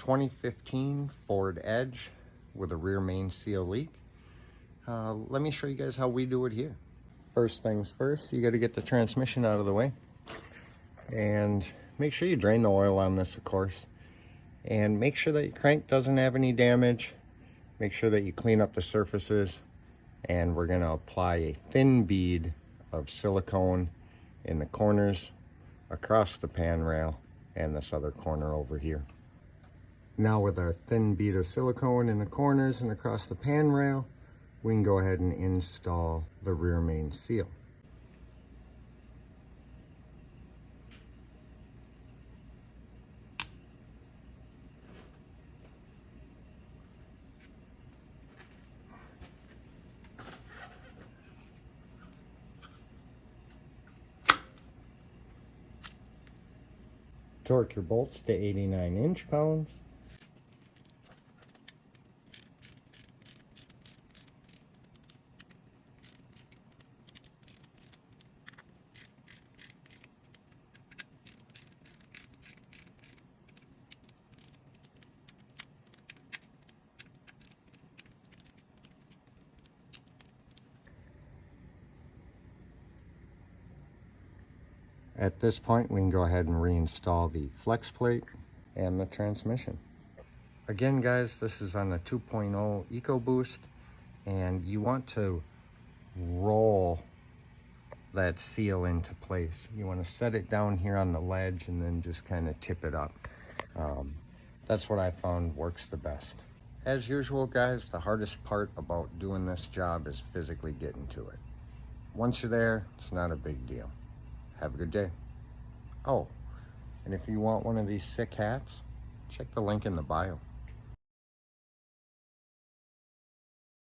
2015 Ford Edge with a rear main seal leak. Let me show you guys how we do it here. First things first, you got to get the transmission out of the way. And make sure you drain the oil on this, of course. And make sure that your crank doesn't have any damage. Make sure that you clean up the surfaces. And we're going to apply a thin bead of silicone in the corners, across the pan rail, and this other corner over here. Now with our thin bead of silicone in the corners and across the pan rail, we can go ahead and install the rear main seal. Torque your bolts to 89 inch-pounds. At this point, we can go ahead and reinstall the flex plate and the transmission. Again, guys, this is on a 2.0 EcoBoost, and you want to roll that seal into place. You want to set it down here on the ledge and then just kind of tip it up. That's what I found works the best. As usual, guys, the hardest part about doing this job is physically getting to it. Once you're there, it's not a big deal. Have a good day. Oh, and if you want one of these sick hats, check the link in the bio.